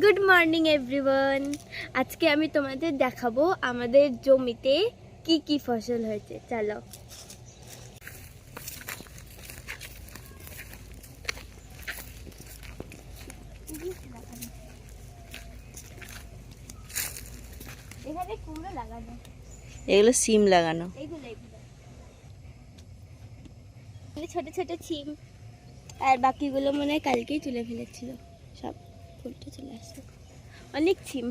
Good morning everyone. আজকে আমি তোমাদের দেখাবো আমাদের জমিতে কি কি ফসল হয়েছে। চলো। এখানে কুমড়ো লাগানো, এগুলো সিম লাগানো। এইগুলো ছোট ছোট সিম, আর বাকিগুলো মনে হয় কালকেই তুলে ফেলেছিল। সব ফুলটা চলে আসছে, অনেক সিম।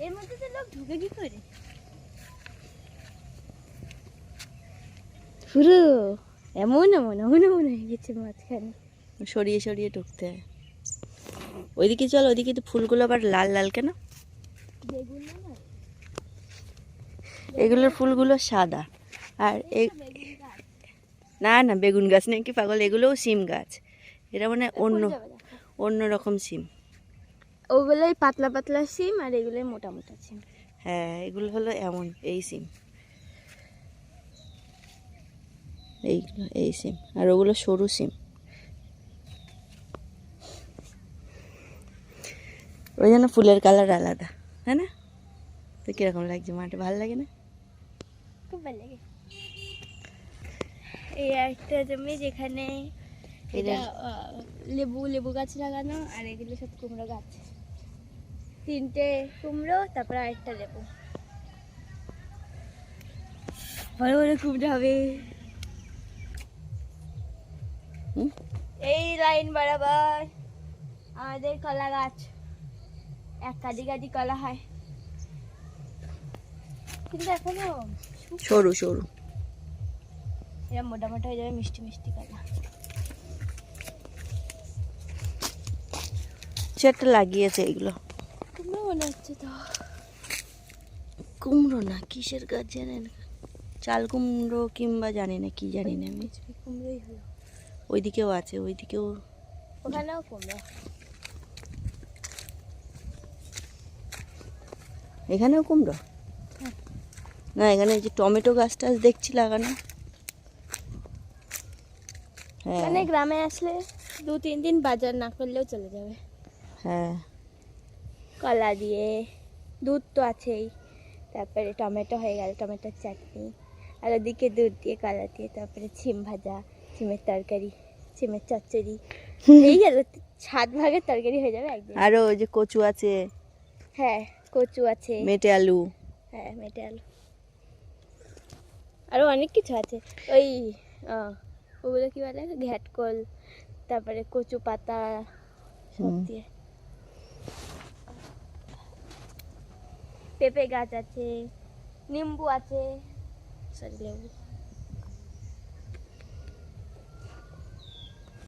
এর মধ্যে তো লোক ঢুকে কি করে? পুরো এমন এমন এমন এমন হয়ে গেছে মাঝখানে, সরিয়ে সরিয়ে ঢুকতে হয়। ওইদিকে চল, ওইদিকে তো ফুলগুলো আবার লাল লাল কেন? এগুলোর ফুলগুলো সাদা। আর না না, বেগুন গাছ নেই কি পাগল, এগুলোও সিম গাছ। এটা মানে অন্য রকম সিম। ওগুলোই পাতলা পাতলা সিম, আর এগুলোই মোটা মোটা সিম। হ্যাঁ, এগুলো হলো এমন এই সিম, এইগুলো এই সিম, আর ওগুলো সরু সিম। ওই জন্য ফুলের কালার আলাদা, তাই না? তো কিরকম লাগছে মাঠে, ভালো লাগে না? খুব ভালো লাগে। এই একটা জমি যেখানে এটা লেবু গাছ লাগানো, আর এগুলো সব কুমড়ো গাছ। 3টে কুমড়ো, তারপর আরেকটা লেবু। বড় বড় কুমড়ো হবে। এই লাইন বরাবর আমাদের কলা গাছ, এক কাদি কাদি কলা হয়, কিন্তু এখনো সরু সরু। এরা মোটা মোটা হয়ে যাবে, মিষ্টি মিষ্টি কলা। সেটা লাগিয়েছে এগুলো। কুমড়ো মনে হচ্ছে তো। কুমড়ো না, কিসের গাছ জানেন? চাল কুমড়ো কিংবা জানি না কি, জানি না আমি। কুমড়োই হলো। ওইদিকেও আছে, ওইদিকেও। ওখানেও কুমড়ো। এখানেও কুমড়ো? না, এখানে যে টমেটো গাছ টাছ দেখছি লাগানো। হ্যাঁ, মানে গ্রামে আসলে 2-3 দিন বাজার না করলেও চলে যাবে। হ্যাঁ, কলা দিয়ে, দুধ তো আছেই, তারপরে টমেটো হয়ে গেল, টমেটোর চাটনি, আর ওদিকে দুধ দিয়ে, কলা দিয়ে, তারপরে ছিম ভাজা, ছিমের তরকারি, ছিমের চচ্চড়ি। এই গেল 7 ভাগের তরকারি হয়ে যাবে একদিন। আরো ওই যে কচু আছে। হ্যাঁ, কচু আছে। মেটে আলু। হ্যাঁ, মেটে আলু। আরো অনেক কিছু আছে। ওই ওগুলো কি বলে, ঘ্যাটকল, তারপরে কচু পাতা, সব দিয়ে। পেঁপে গাছ আছে, নিম্বু আছে, সরি লেবু।